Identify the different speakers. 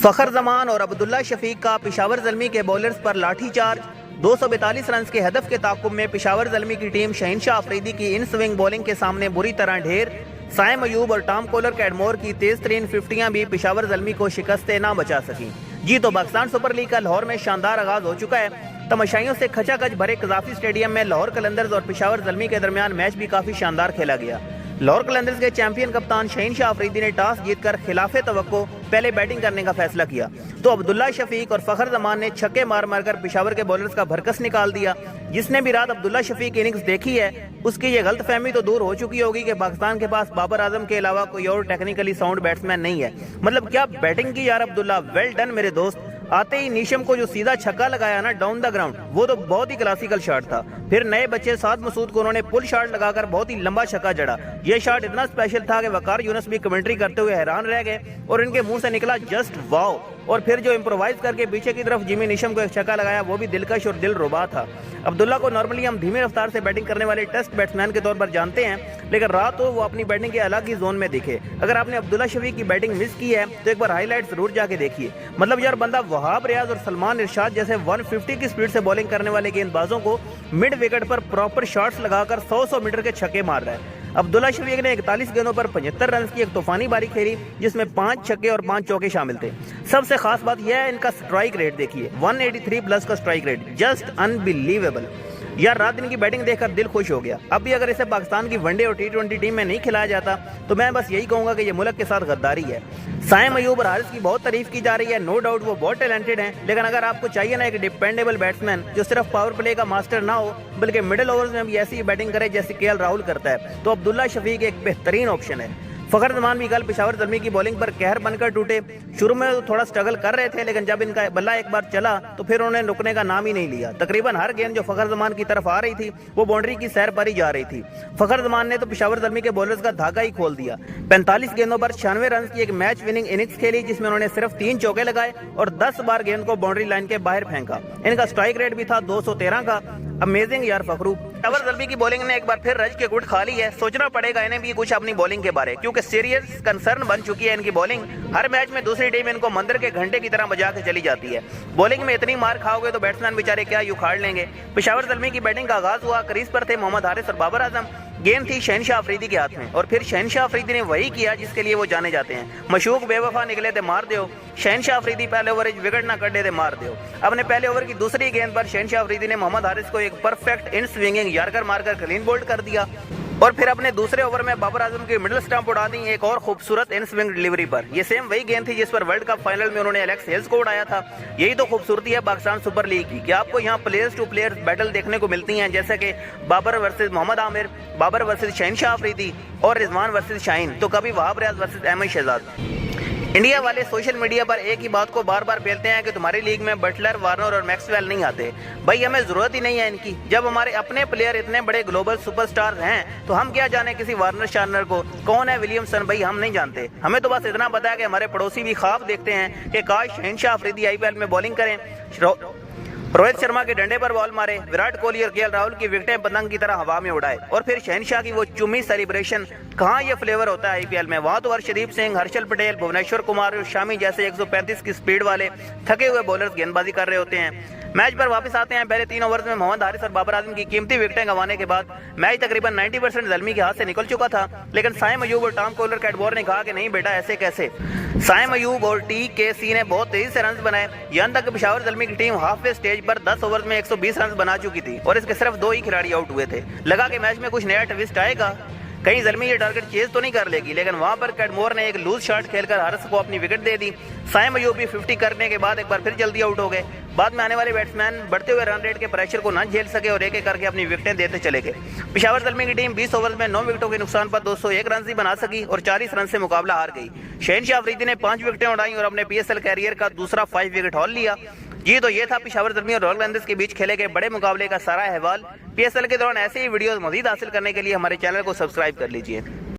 Speaker 1: फखर जमान और अब्दुल्ला शफीक का पेशावर ज़ल्मी के बॉलर्स पर लाठी चार्ज। 242 रन के हदफ के ताक़ुब में पेशावर ज़ल्मी की टीम शहनशाह अफरीदी की इन स्विंग बॉलिंग के सामने बुरी तरह ढेर। साइम अयूब और टॉम कोलर कैडमोर की तेज तरीन 50 भी पेशावर ज़ल्मी को शिकस्ते ना बचा सकी। जी तो पाकिस्तान सुपर लीग का लाहौर में शानदार आगाज हो चुका है। तमाशाइयों से खचाखच भरे कजाफी स्टेडियम में लाहौर कलंदर्स और पेशावर ज़ल्मी के दरमियान मैच भी काफी शानदार खेला गया। लाहौर कलंदर्स के चैंपियन कप्तान शहनशाह अफरीदी ने टॉस जीतकर खिलाफे तवक्को पहले बैटिंग करने का फैसला किया, तो अब्दुल्ला शफीक और फखर जमान ने छक्के मार मारकर पेशावर के बॉलर्स का भरकस निकाल दिया। जिसने भी रात अब्दुल्ला शफीक की इनिंग्स देखी है उसकी ये गलतफहमी तो दूर हो चुकी होगी कि पाकिस्तान के पास बाबर आजम के अलावा कोई और टेक्निकली साउंड बैट्समैन नहीं है। मतलब क्या बैटिंग की यार अब्दुल्ला, वेल डन मेरे दोस्त। आते ही नीशम को जो सीधा छक्का लगाया ना डाउन द ग्राउंड, वो तो बहुत ही क्लासिकल शॉट था। फिर नए बच्चे साद मसूद को उन्होंने पुल शॉट लगाकर बहुत ही लंबा छक्का जड़ा। ये शॉट इतना स्पेशल था कि वकार यूनुस भी कमेंट्री करते हुए हैरान रह गए और इनके मुंह से निकला जस्ट वाओ। और फिर जो इम्प्रोवाइज करके पीछे की तरफ जिमी नीशम को एक छक्का लगाया वो भी दिलकश और दिल रुबा था। अब्दुल्ला को नॉर्मली हम धीमी रफ्तार से बैटिंग करने वाले टेस्ट बैट्समैन के तौर पर जानते हैं, लेकिन रात को वो अपनी बैटिंग के अलग ही जोन में दिखे। अगर आपने अब्दुल्ला शफीक की बैटिंग मिस की है तो एक बार हाईलाइट जरूर जाके देखिए। मतलब यार बंदा वहाब रियाज और सलमान इरशाद जैसे 150 की स्पीड से बॉलिंग करने वाले गेंदबाजों को मिड विकेट पर प्रॉपर शॉट्स लगाकर 100 मीटर के छक्के मार रहा है। अब्दुल्ला शफीक ने 41 गेंदों पर 75 रन की एक तूफानी बारी खेली, जिसमें 5 छक्के और 5 चौके शामिल थे। सबसे खास बात यह है इनका स्ट्राइक रेट देखिए, 183 प्लस का स्ट्राइक रेट, जस्ट अनबिलीवेबल। यार रात दिन की बैटिंग देखकर दिल खुश हो गया। अब भी अगर इसे पाकिस्तान की वनडे और T20 टीम में नहीं खिलाया जाता तो मैं बस यही कहूंगा कि ये मुल्क के साथ गद्दारी है। साइम अयूब और हारिस की बहुत तारीफ की जा रही है, नो डाउट वो बहुत टैलेंटेड हैं, लेकिन अगर आपको चाहिए ना एक डिपेंडेबल बैट्समैन जो सिर्फ पावर प्ले का मास्टर ना हो बल्कि मिडिल ओवर्स में भी ऐसी बैटिंग करे जैसे KL राहुल करता है, तो अब्दुल्ला शफीक एक बेहतरीन ऑप्शन है। फखर जमान भी कल पेशावर ज़ल्मी की बॉलिंग पर कहर बनकर टूटे। शुरू में तो थोड़ा स्ट्रगल कर रहे थे, लेकिन जब इनका बल्ला एक बार चला तो फिर उन्होंने रुकने का नाम ही नहीं लिया। तकरीबन हर गेंद जो फखर जमान की तरफ आ रही थी वो बाउंड्री की सैर पर ही जा रही थी। फखर जमान ने तो पेशावर ज़ल्मी के बॉलर्स का धागा ही खोल दिया। 45 गेंदों पर 96 रन की एक मैच विनिंग इनिंग्स खेली, जिसमें उन्होंने सिर्फ 3 चौके लगाए और 10 बार गेंद को बाउंड्री लाइन के बाहर फेंका। इनका स्ट्राइक रेट भी था 213 का। अमेजिंग यार फखरू। पेशावर ज़ल्मी की बॉलिंग ने एक बार फिर रज के गुट खा ली है। सोचना पड़ेगा इन्हें भी कुछ अपनी बॉलिंग के बारे, क्योंकि सीरियस कंसर्न बन चुकी है इनकी बॉलिंग। हर मैच में दूसरी टीम इनको मंदिर के घंटे की तरह बजा के चली जाती है। बॉलिंग में इतनी मार खाओगे तो बैट्समैन बेचारे क्या उखाड़ लेंगे। पेशावर ज़ल्मी की बैटिंग का आगाज हुआ, क्रीज पर थे मोहम्मद हारिस और बाबर आजम। गेंद थी शहनशाह अफरीदी के हाथ में और फिर शहनशाह अफरीदी ने वही किया जिसके लिए वो जाने जाते हैं। मशूक बेवफा निकले थे मार दो। शहनशाह अफरीदी पहले ओवर विकेट ना कर दे मार दो। अपने पहले ओवर की दूसरी गेंद पर शहनशाह अफरीदी ने मोहम्मद हारिस को एक परफेक्ट इन स्विंगिंग यार्कर मारकर क्लीन बोल्ड कर दिया और फिर अपने दूसरे ओवर में बाबर आजम की मिडिल स्टंप उड़ा दी एक और खूबसूरत इन स्विंग डिलीवरी पर। ये सेम वही गेंद थी जिस पर वर्ल्ड कप फाइनल में उन्होंने एलेक्स हेल्स को उड़ाया था। यही तो खूबसूरती है पाकिस्तान सुपर लीग की कि आपको यहाँ प्लेयर्स टू प्लेयर्स बैटल देखने को मिलती हैं, जैसे कि बाबर वर्सेस मोहम्मद आमिर, बाबर वर्सेस शहनशाह अफरीदी और रिजवान वर्सेस शाहीन, तो कभी वहाब रियाज वर्सेस अहमद शहजाद। इंडिया वाले सोशल मीडिया पर एक ही बात को बार बार फैलते हैं कि तुम्हारी लीग में बटलर, वार्नर और मैक्सवेल नहीं आते। भाई हमें जरूरत ही नहीं है इनकी। जब हमारे अपने प्लेयर इतने बड़े ग्लोबल सुपरस्टार हैं तो हम क्या जाने किसी वार्नर शार्नर को। कौन है विलियमसन, भाई हम नहीं जानते। हमें तो बस इतना पता है कि हमारे पड़ोसी भी ख्वाब देखते हैं कि काश शहनशाह अफरीदी IPL में बॉलिंग करें, रोहित शर्मा के डंडे पर बॉल मारे, विराट कोहली और KL राहुल की विकेटें पतंग की तरह हवा में उड़ाए और फिर शहनशाह की वो चुम्मी सेलिब्रेशन। कहाँ ये फ्लेवर होता है IPL में। वहाँ तो हर्षदीप सिंह, हर्षल पटेल, भुवनेश्वर कुमार और शामी जैसे 135 की स्पीड वाले थके हुए बॉलर्स गेंदबाजी कर रहे होते हैं। मैच पर वापस आते हैं। पहले 3 ओवर्स में मोहम्मद हारिस और बाबर आजम की कीमती विकेटें गंवाने के बाद मैच तकरीबन 90% ज़ल्मी के हाथ से निकल चुका था, लेकिन साइम अयूब और टॉम कोलर कैडमोर ने कहा कि नहीं बेटा ऐसे कैसे। साइम अयूब और TKC ने बहुत तेजी से रन बनाए, यहाँ तक पेशावर ज़ल्मी की टीम हाफ वे स्टेज पर 10 ओवर में 120 रन बना चुकी थी और इसके सिर्फ 2 ही खिलाड़ी आउट हुए थे। लगा कि मैच में कुछ नया ट्विस्ट आएगा, कहीं ज़ल्मी ये टारगेट चेज तो नहीं कर लेगी, लेकिन वहां पर कैडमोर ने एक लूज शॉट खेलकर हारिस को अपनी विकेट दे दी। साइम अयूब भी 50 करने के बाद एक बार फिर जल्दी आउट हो गए। बाद में आने वाले बैट्समैन बढ़ते हुए रन रेट के प्रेशर को न झेल सके और एक एक करके अपनी विकेटें देते चले गए। पेशावर ज़ल्मी की टीम 20 ओवर में 9 विकेटों के नुकसान पर 201 रन ही बना सकी और 40 रन से मुकाबला हार गई। शहनशाह अफरीदी ने 5 विकेटें उड़ाई और अपने PSL कैरियर का दूसरा 5 विकेट हॉल लिया। जी तो ये था पेशावर ज़ल्मी और रॉयल कलंदर्स के बीच खेले गए बड़े मुकाबले का सारा अहवाल। PSL के दौरान ऐसे ही वीडियोस मज़ीद हासिल करने के लिए हमारे चैनल को सब्सक्राइब कर लीजिए।